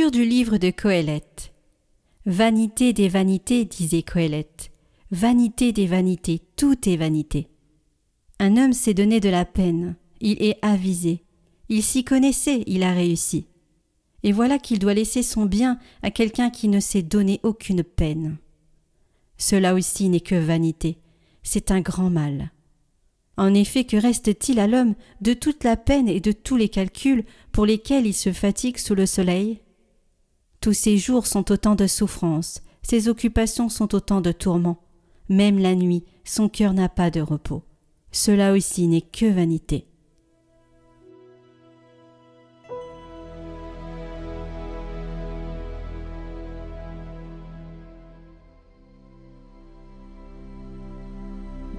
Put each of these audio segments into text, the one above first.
Lecture du livre de Qoéleth. Vanité des vanités, disait Qoéleth. Vanité des vanités, tout est vanité. Un homme s'est donné de la peine, il est avisé. Il s'y connaissait, il a réussi. Et voilà qu'il doit laisser son bien à quelqu'un qui ne s'est donné aucune peine. Cela aussi n'est que vanité, c'est un grand mal. En effet, que reste-t-il à l'homme de toute la peine et de tous les calculs pour lesquels il se fatigue sous le soleil? Tous ses jours sont autant de souffrances, ses occupations sont autant de tourments. Même la nuit, son cœur n'a pas de repos. Cela aussi n'est que vanité.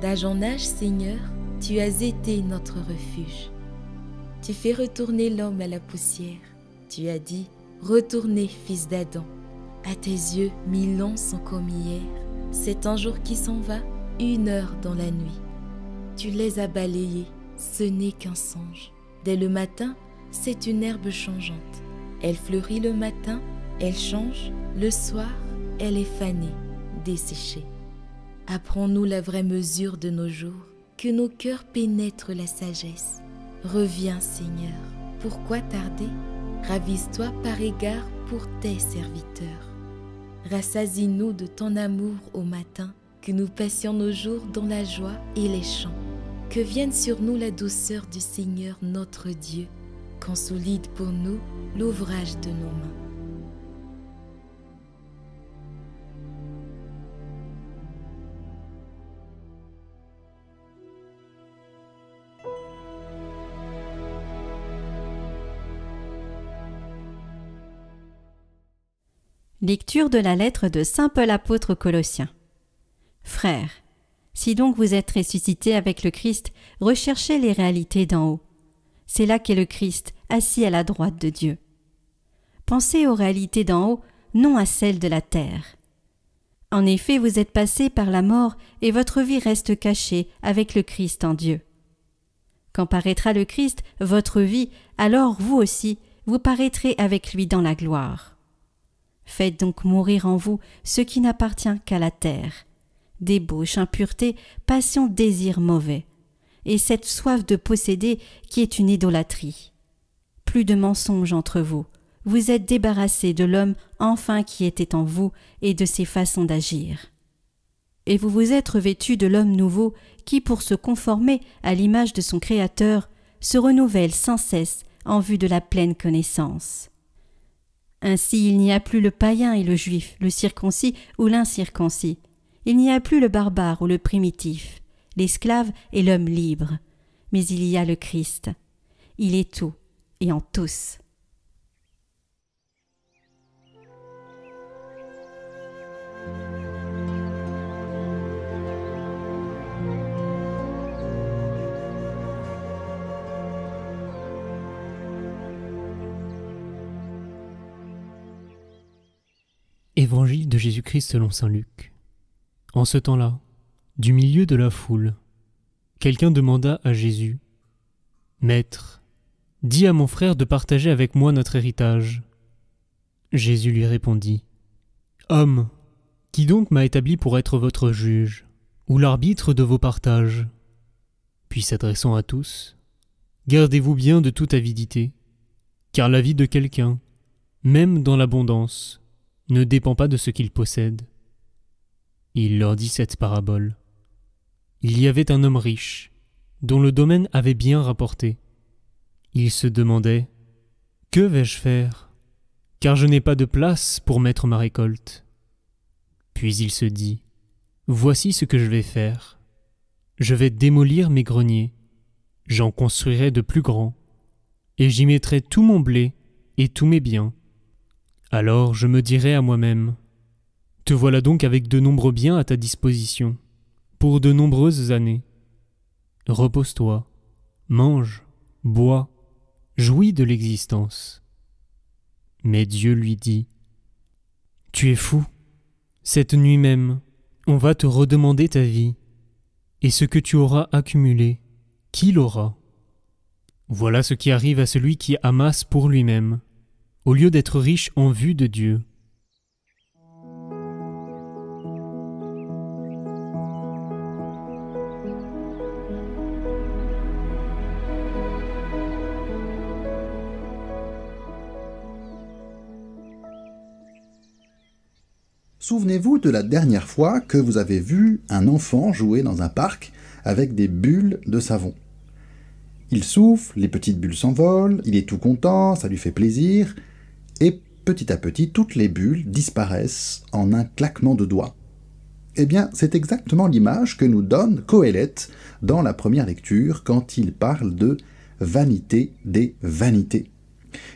D'âge en âge, Seigneur, tu as été notre refuge. Tu fais retourner l'homme à la poussière. Tu as dit, retournez, fils d'Adam. À tes yeux, 1000 ans sont comme hier. C'est un jour qui s'en va, 1 heure dans la nuit. Tu les as balayés, ce n'est qu'un songe. Dès le matin, c'est une herbe changeante. Elle fleurit le matin, elle change. Le soir, elle est fanée, desséchée. Apprends-nous la vraie mesure de nos jours, que nos cœurs pénètrent la sagesse. Reviens, Seigneur, pourquoi tarder? Ravise-toi par égard pour tes serviteurs. Rassasie-nous de ton amour au matin, que nous passions nos jours dans la joie et les chants. Que vienne sur nous la douceur du Seigneur notre Dieu, consolide pour nous l'ouvrage de nos mains. Lecture de la lettre de saint Paul apôtre aux Colossiens. Frères, si donc vous êtes ressuscités avec le Christ, recherchez les réalités d'en haut. C'est là qu'est le Christ, assis à la droite de Dieu. Pensez aux réalités d'en haut, non à celles de la terre. En effet, vous êtes passés par la mort et votre vie reste cachée avec le Christ en Dieu. Quand paraîtra le Christ, votre vie, alors vous aussi, vous paraîtrez avec lui dans la gloire. Faites donc mourir en vous ce qui n'appartient qu'à la terre. Débauche, impureté, passion, désir mauvais. Et cette soif de posséder qui est une idolâtrie. Plus de mensonges entre vous. Vous êtes débarrassés de l'homme enfin qui était en vous et de ses façons d'agir. Et vous vous êtes revêtus de l'homme nouveau qui, pour se conformer à l'image de son Créateur, se renouvelle sans cesse en vue de la pleine connaissance. Ainsi, il n'y a plus le païen et le juif, le circoncis ou l'incirconcis. Il n'y a plus le barbare ou le primitif, l'esclave et l'homme libre. Mais il y a le Christ. Il est tout et en tous. Évangile de Jésus-Christ selon saint Luc. En ce temps-là, du milieu de la foule, quelqu'un demanda à Jésus, « Maître, dis à mon frère de partager avec moi notre héritage. » Jésus lui répondit, « Homme, qui donc m'a établi pour être votre juge, ou l'arbitre de vos partages ?» Puis s'adressant à tous, « Gardez-vous bien de toute avidité, car la vie de quelqu'un, même dans l'abondance, ne dépend pas de ce qu'il possède. » Il leur dit cette parabole. Il y avait un homme riche, dont le domaine avait bien rapporté. Il se demandait, « Que vais-je faire? Car je n'ai pas de place pour mettre ma récolte. » Puis il se dit, « Voici ce que je vais faire. Je vais démolir mes greniers, j'en construirai de plus grands, et j'y mettrai tout mon blé et tous mes biens. Alors je me dirai à moi-même, « Te voilà donc avec de nombreux biens à ta disposition, pour de nombreuses années. Repose-toi, mange, bois, jouis de l'existence. » Mais Dieu lui dit, « Tu es fou, cette nuit même, on va te redemander ta vie, et ce que tu auras accumulé, qui l'aura? Voilà ce qui arrive à celui qui amasse pour lui-même, au lieu d'être riche en vue de Dieu. Souvenez-vous de la dernière fois que vous avez vu un enfant jouer dans un parc avec des bulles de savon. Il souffle, les petites bulles s'envolent, il est tout content, ça lui fait plaisir, et petit à petit, toutes les bulles disparaissent en un claquement de doigts. Eh bien, c'est exactement l'image que nous donne Qoheleth dans la première lecture quand il parle de vanité des vanités.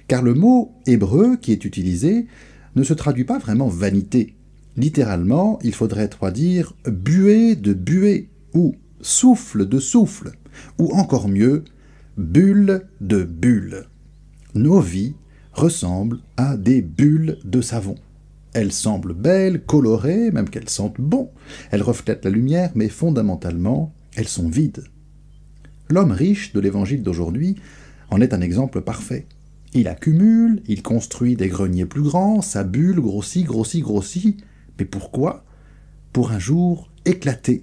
Car le mot hébreu qui est utilisé ne se traduit pas vraiment vanité. Littéralement, il faudrait traduire buée de buée, ou souffle de souffle, ou encore mieux, bulle de bulle. Nos vies ressemblent à des bulles de savon. Elles semblent belles, colorées, même qu'elles sentent bon. Elles reflètent la lumière, mais fondamentalement, elles sont vides. L'homme riche de l'évangile d'aujourd'hui en est un exemple parfait. Il accumule, il construit des greniers plus grands, sa bulle grossit, grossit, grossit. Mais pourquoi ? Pour un jour éclater,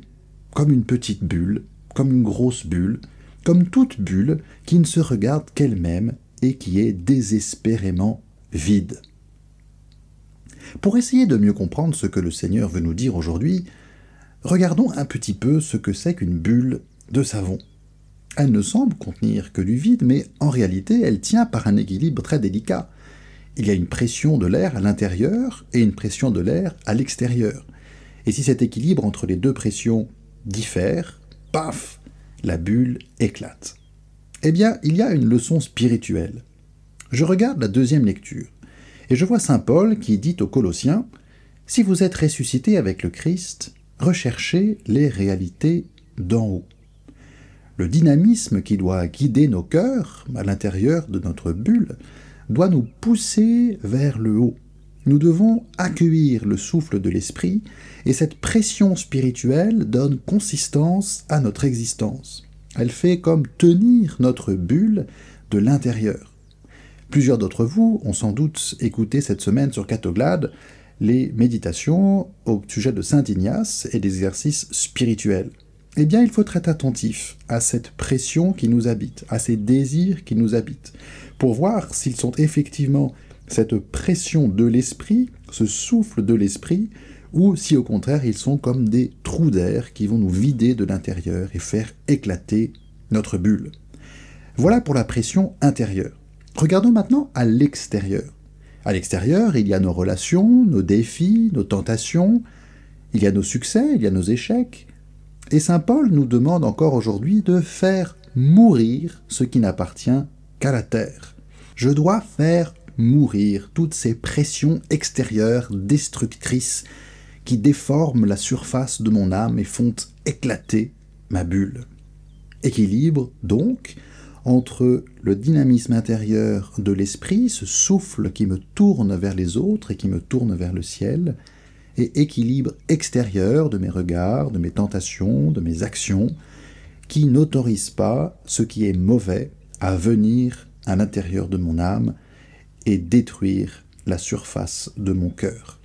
comme une petite bulle, comme une grosse bulle, comme toute bulle qui ne se regarde qu'elle-même et qui est désespérément vide. Pour essayer de mieux comprendre ce que le Seigneur veut nous dire aujourd'hui, regardons un petit peu ce que c'est qu'une bulle de savon. Elle ne semble contenir que du vide, mais en réalité, elle tient par un équilibre très délicat. Il y a une pression de l'air à l'intérieur et une pression de l'air à l'extérieur. Et si cet équilibre entre les deux pressions diffère, paf, la bulle éclate. Eh bien, il y a une leçon spirituelle. Je regarde la deuxième lecture, et je vois saint Paul qui dit aux Colossiens « Si vous êtes ressuscités avec le Christ, recherchez les réalités d'en haut. » Le dynamisme qui doit guider nos cœurs à l'intérieur de notre bulle doit nous pousser vers le haut. Nous devons accueillir le souffle de l'esprit et cette pression spirituelle donne consistance à notre existence. Elle fait comme tenir notre bulle de l'intérieur. Plusieurs d'entre vous ont sans doute écouté cette semaine sur Catoglade les méditations au sujet de Saint Ignace et des exercices spirituels. Eh bien, il faut être attentif à cette pression qui nous habite, à ces désirs qui nous habitent, pour voir s'ils sont effectivement cette pression de l'esprit, ce souffle de l'esprit, ou si au contraire ils sont comme des trous d'air qui vont nous vider de l'intérieur et faire éclater notre bulle. Voilà pour la pression intérieure. Regardons maintenant à l'extérieur. À l'extérieur, il y a nos relations, nos défis, nos tentations, il y a nos succès, il y a nos échecs. Et saint Paul nous demande encore aujourd'hui de faire mourir ce qui n'appartient qu'à la terre. Je dois faire mourir toutes ces pressions extérieures destructrices qui déforment la surface de mon âme et font éclater ma bulle. Équilibre, donc, entre le dynamisme intérieur de l'esprit, ce souffle qui me tourne vers les autres et qui me tourne vers le ciel, et équilibre extérieur de mes regards, de mes tentations, de mes actions, qui n'autorise pas ce qui est mauvais à venir à l'intérieur de mon âme et détruire la surface de mon cœur.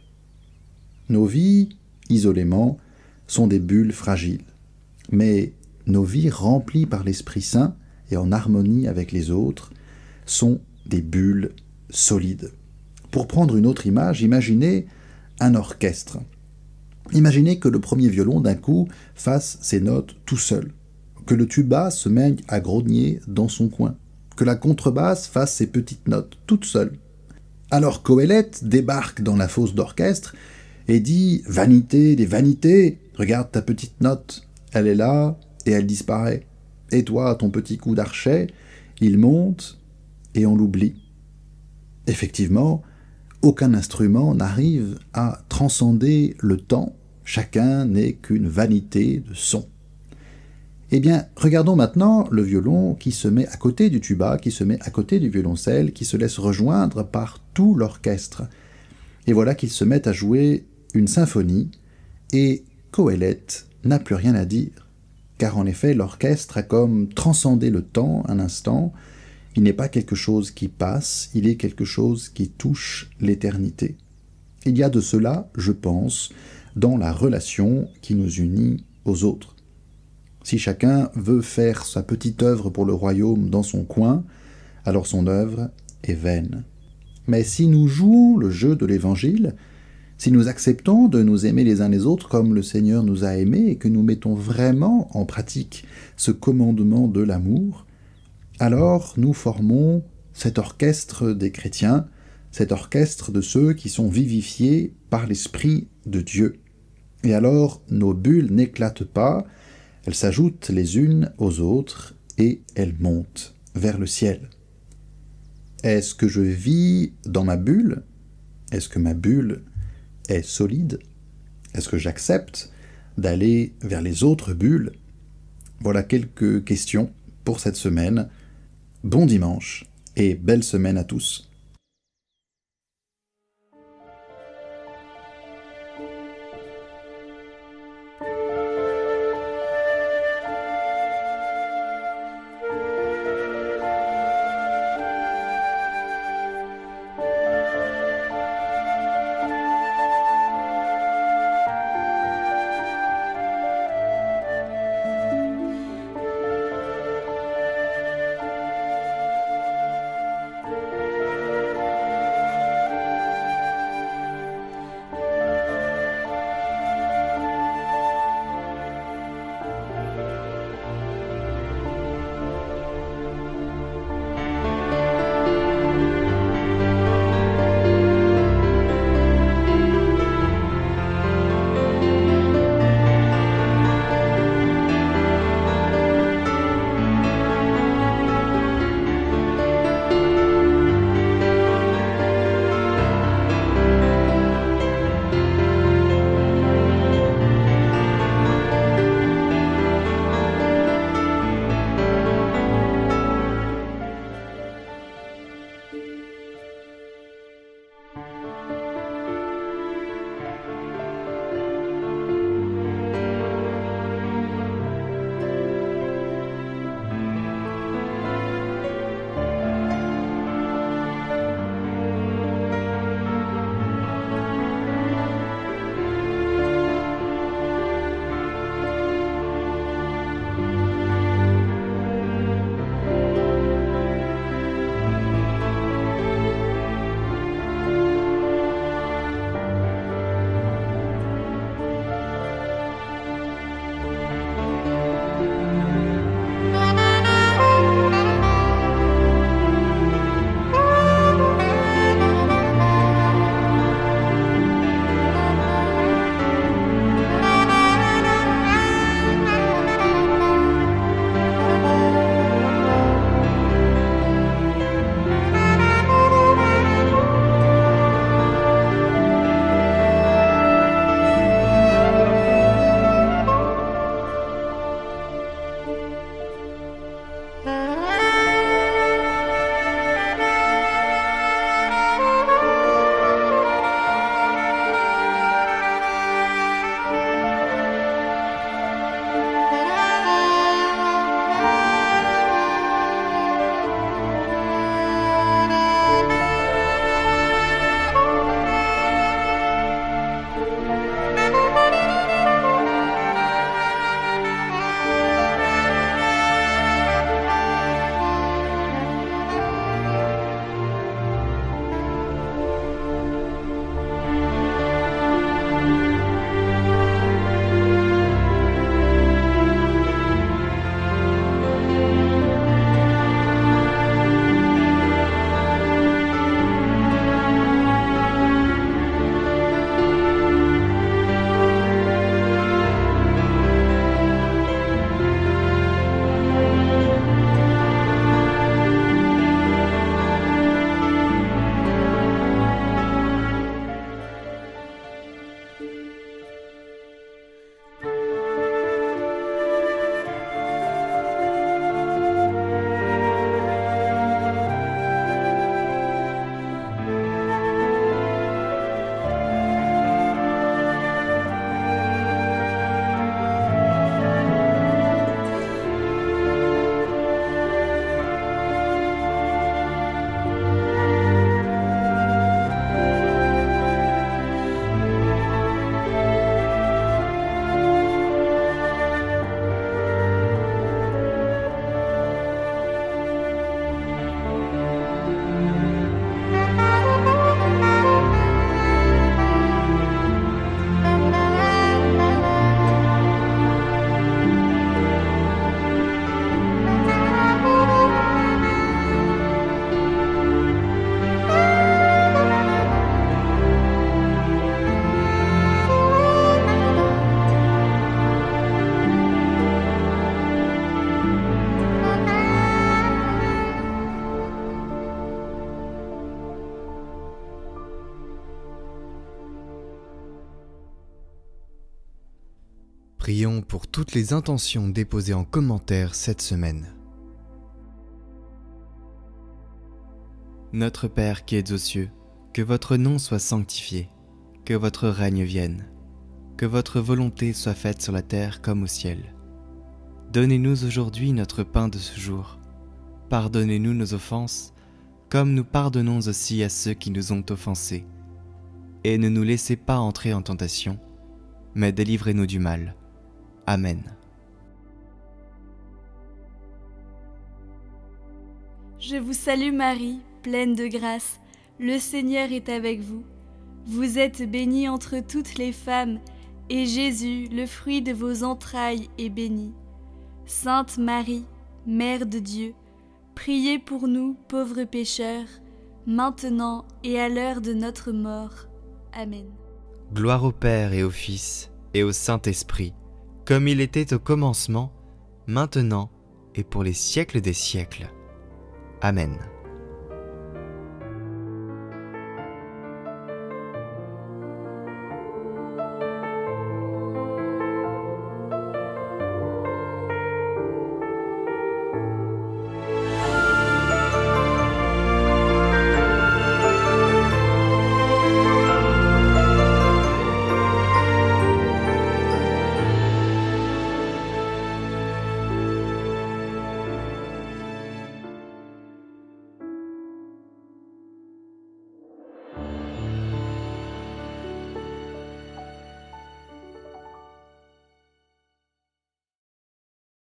Nos vies, isolément, sont des bulles fragiles, mais nos vies remplies par l'Esprit Saint et en harmonie avec les autres sont des bulles solides. Pour prendre une autre image, imaginez un orchestre. Imaginez que le premier violon d'un coup fasse ses notes tout seul, que le tuba se mette à grogner dans son coin, que la contrebasse fasse ses petites notes toute seule. Alors Qoheleth débarque dans la fosse d'orchestre et dit « Vanité des vanités, regarde ta petite note, elle est là et elle disparaît. Et toi, ton petit coup d'archet, il monte et on l'oublie. » Effectivement, aucun instrument n'arrive à transcender le temps, chacun n'est qu'une vanité de son. Eh bien, regardons maintenant le violon qui se met à côté du tuba, qui se met à côté du violoncelle, qui se laisse rejoindre par tout l'orchestre. Et voilà qu'ils se mettent à jouer une symphonie, et Qoheleth n'a plus rien à dire, car en effet l'orchestre a comme transcendé le temps un instant, Il n'est pas quelque chose qui passe, il est quelque chose qui touche l'éternité. Il y a de cela, je pense, dans la relation qui nous unit aux autres. Si chacun veut faire sa petite œuvre pour le royaume dans son coin, alors son œuvre est vaine. Mais si nous jouons le jeu de l'Évangile, si nous acceptons de nous aimer les uns les autres comme le Seigneur nous a aimés et que nous mettons vraiment en pratique ce commandement de l'amour, alors nous formons cet orchestre des chrétiens, cet orchestre de ceux qui sont vivifiés par l'Esprit de Dieu. Et alors nos bulles n'éclatent pas, elles s'ajoutent les unes aux autres et elles montent vers le ciel. Est-ce que je vis dans ma bulle? Est-ce que ma bulle est solide? Est-ce que j'accepte d'aller vers les autres bulles? Voilà quelques questions pour cette semaine. Bon dimanche et belle semaine à tous. Prions pour toutes les intentions déposées en commentaire cette semaine. Notre Père qui es aux cieux, que votre nom soit sanctifié, que votre règne vienne, que votre volonté soit faite sur la terre comme au ciel. Donnez-nous aujourd'hui notre pain de ce jour. Pardonnez-nous nos offenses, comme nous pardonnons aussi à ceux qui nous ont offensés. Et ne nous laissez pas entrer en tentation, mais délivrez-nous du mal. Amen. Je vous salue Marie, pleine de grâce, le Seigneur est avec vous. Vous êtes bénie entre toutes les femmes, et Jésus, le fruit de vos entrailles, est béni. Sainte Marie, Mère de Dieu, priez pour nous, pauvres pécheurs, maintenant et à l'heure de notre mort. Amen. Gloire au Père et au Fils et au Saint-Esprit, comme il était au commencement, maintenant et pour les siècles des siècles. Amen.